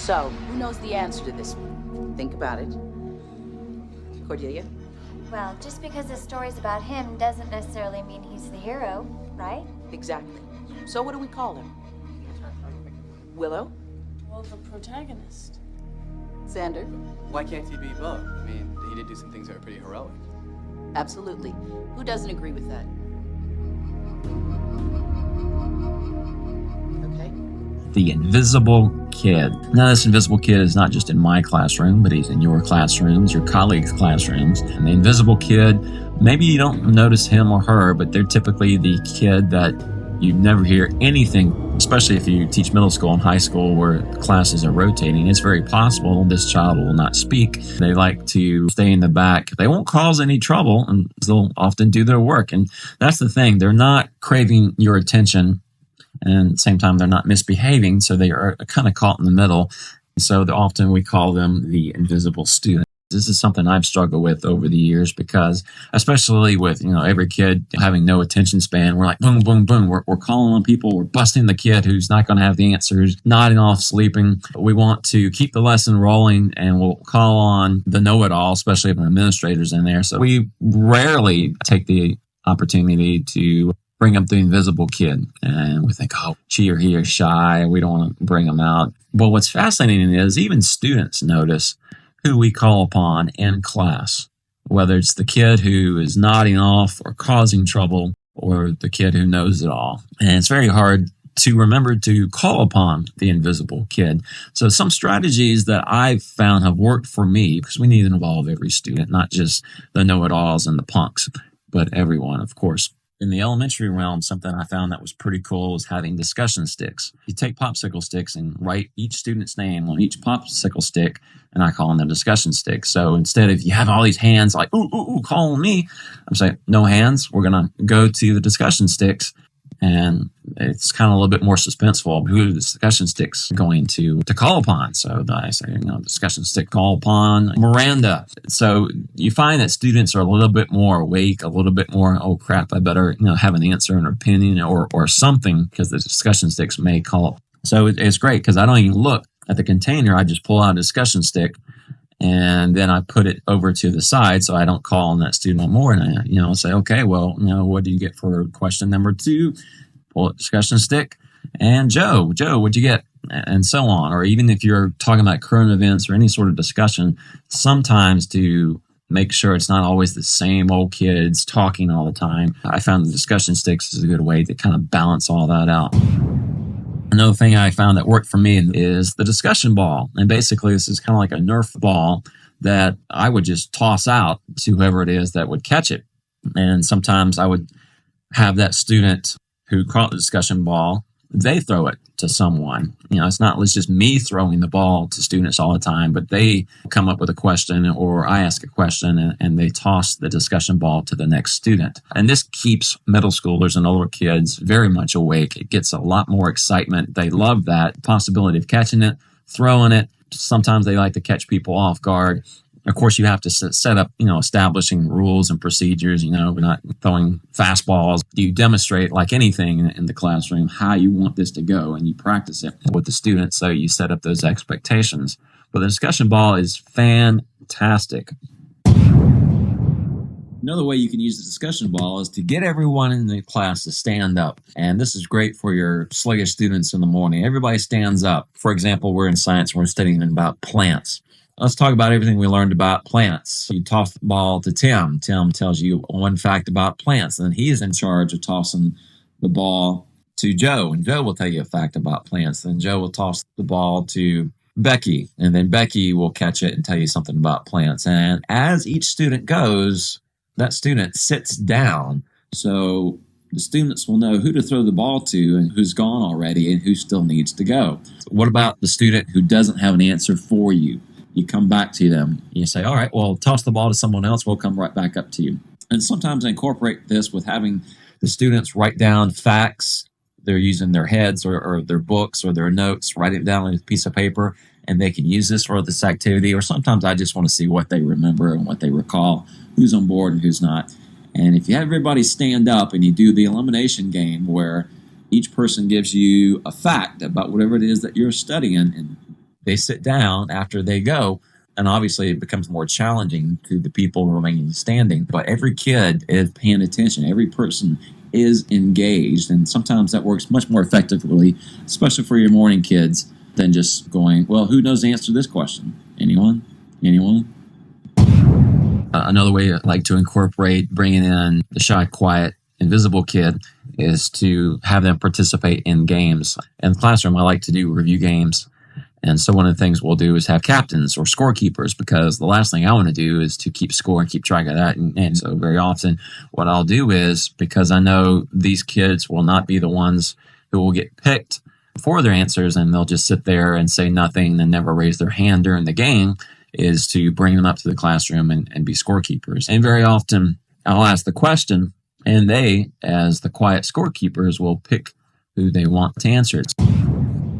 So, who knows the answer to this? Think about it. Cordelia? Well, just because the story's about him doesn't necessarily mean he's the hero, right? Exactly. So what do we call him? Willow? Well, the protagonist. Xander? Why can't he be both? I mean, he did do some things that were pretty heroic. Absolutely. Who doesn't agree with that? Okay. The invisible kid. Now, this invisible kid is not just in my classroom, but he's in your classrooms, your colleagues' classrooms. And the invisible kid, maybe you don't notice him or her, but they're typically the kid that you never hear anything, especially if you teach middle school and high school where classes are rotating. It's very possible this child will not speak. They like to stay in the back. They won't cause any trouble, and they'll often do their work. And that's the thing. They're not craving your attention, and at the same time, they're not misbehaving, so they are kind of caught in the middle. So often we call them the invisible student. This is something I've struggled with over the years because, especially with every kid having no attention span, we're like boom, boom, boom. We're calling on people. We're busting the kid who's not going to have the answers, nodding off, sleeping. We want to keep the lesson rolling, and we'll call on the know-it-all, especially if an administrator's in there. So we rarely take the opportunity to bring up the invisible kid, and we think, oh, she or he is shy. We don't want to bring them out. But what's fascinating is even students notice who we call upon in class, whether it's the kid who is nodding off or causing trouble or the kid who knows it all. And it's very hard to remember to call upon the invisible kid. So some strategies that I've found have worked for me, because we need to involve every student, not just the know-it-alls and the punks, but everyone, of course. In the elementary realm, something I found that was pretty cool was having discussion sticks. You take popsicle sticks and write each student's name on each popsicle stick, and I call them the discussion sticks. So instead of you have all these hands like, ooh, ooh, ooh, call on me, I'm saying, no hands. We're going to go to the discussion sticks. And it's kind of a little bit more suspenseful. Who are the discussion sticks going to call upon? So I say, discussion stick call upon Miranda. So you find that students are a little bit more awake, a little bit more, oh crap, I better have an answer, an opinion, or something, because the discussion sticks may call up. So it's great because I don't even look at the container. I just pull out a discussion stick, and then I put it over to the side so I don't call on that student no more. And I, say, okay, well, what do you get for question number 2? Pull a discussion stick. And Joe, what'd you get? And so on. Or even if you're talking about current events or any sort of discussion, sometimes to make sure it's not always the same old kids talking all the time, I found the discussion sticks is a good way to kind of balance all that out. Another thing I found that worked for me is the discussion ball. And basically, this is kind of like a Nerf ball that I would just toss out to whoever it is that would catch it. And sometimes I would have that student who caught the discussion ball, they throw it to someone. It's not just me throwing the ball to students all the time, but they come up with a question or I ask a question and they toss the discussion ball to the next student. And this keeps middle schoolers and older kids very much awake. It gets a lot more excitement. They love that possibility of catching it, throwing it. Sometimes they like to catch people off guard. Of course, you have to set up, establishing rules and procedures. We're not throwing fastballs. You demonstrate, like anything in the classroom, how you want this to go, and you practice it with the students. So you set up those expectations. But the discussion ball is fantastic. Another way you can use the discussion ball is to get everyone in the class to stand up. And this is great for your sluggish students in the morning. Everybody stands up. For example, we're in science. We're studying about plants. Let's talk about everything we learned about plants. You toss the ball to Tim. Tim tells you one fact about plants, and he's in charge of tossing the ball to Joe, and Joe will tell you a fact about plants. Then Joe will toss the ball to Becky, and then Becky will catch it and tell you something about plants. And as each student goes, that student sits down. So the students will know who to throw the ball to and who's gone already and who still needs to go. What about the student who doesn't have an answer for you? You come back to them. You say, all right, well, toss the ball to someone else. We'll come right back up to you. And sometimes I incorporate this with having the students write down facts. They're using their heads or their books or their notes, write it down on a piece of paper, and they can use this for this activity. Or sometimes I just want to see what they remember and what they recall, who's on board and who's not. And if you have everybody stand up and you do the elimination game where each person gives you a fact about whatever it is that you're studying, and they sit down after they go, and obviously it becomes more challenging to the people remaining standing. But every kid is paying attention. Every person is engaged, and sometimes that works much more effectively, especially for your morning kids, than just going, well, who knows the answer to this question? Anyone? Another way I like to incorporate bringing in the shy, quiet, invisible kid is to have them participate in games. In the classroom, I like to do review games. And so one of the things we'll do is have captains or scorekeepers, because the last thing I want to do is to keep score and keep track of that. And so very often what I'll do is, because I know these kids will not be the ones who will get picked for their answers and they'll just sit there and say nothing and never raise their hand during the game, is to bring them up to the classroom and be scorekeepers. And very often I'll ask the question, and they, as the quiet scorekeepers, will pick who they want to answer it.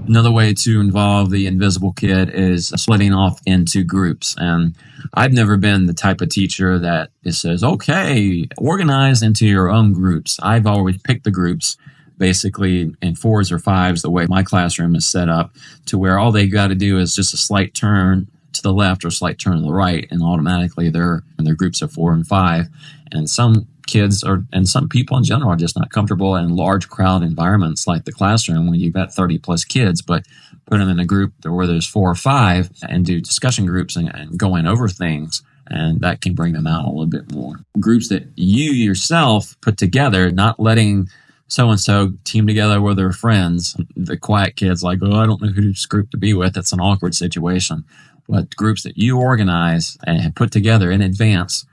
Another way to involve the invisible kid is splitting off into groups. And I've never been the type of teacher that says, okay, organize into your own groups. I've always picked the groups basically in 4s or 5s, the way my classroom is set up, to where all they got to do is just a slight turn to the left or a slight turn to the right, and automatically they're in their groups of 4 and 5. And some kids and some people in general are just not comfortable in large crowd environments like the classroom when you've got 30 plus kids, but put them in a group where there's 4 or 5 and do discussion groups and going over things, and that can bring them out a little bit more. Groups that you yourself put together, not letting so-and-so team together with their friends. The quiet kid's like, oh, I don't know whose group to be with. It's an awkward situation. But groups that you organize and have put together in advance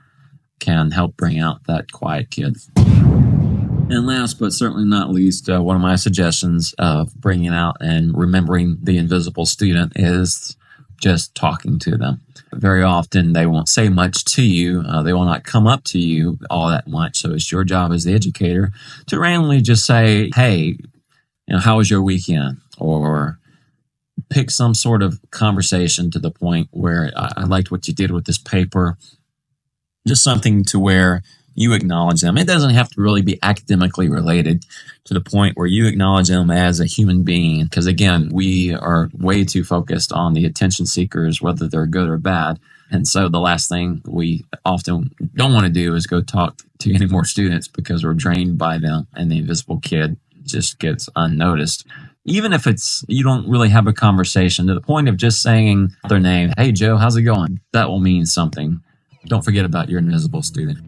can help bring out that quiet kid. And last but certainly not least, one of my suggestions of bringing out and remembering the invisible student is just talking to them. Very often they won't say much to you. They will not come up to you all that much. So it's your job as the educator to randomly just say, hey, how was your weekend? Or pick some sort of conversation to the point where I liked what you did with this paper. Just something to where you acknowledge them. It doesn't have to really be academically related, to the point where you acknowledge them as a human being. Because again, we are way too focused on the attention seekers, whether they're good or bad. And so the last thing we often don't want to do is go talk to any more students because we're drained by them, and the invisible kid just gets unnoticed. Even if you don't really have a conversation, to the point of just saying their name, hey Joe, how's it going? That will mean something. Don't forget about your invisible student.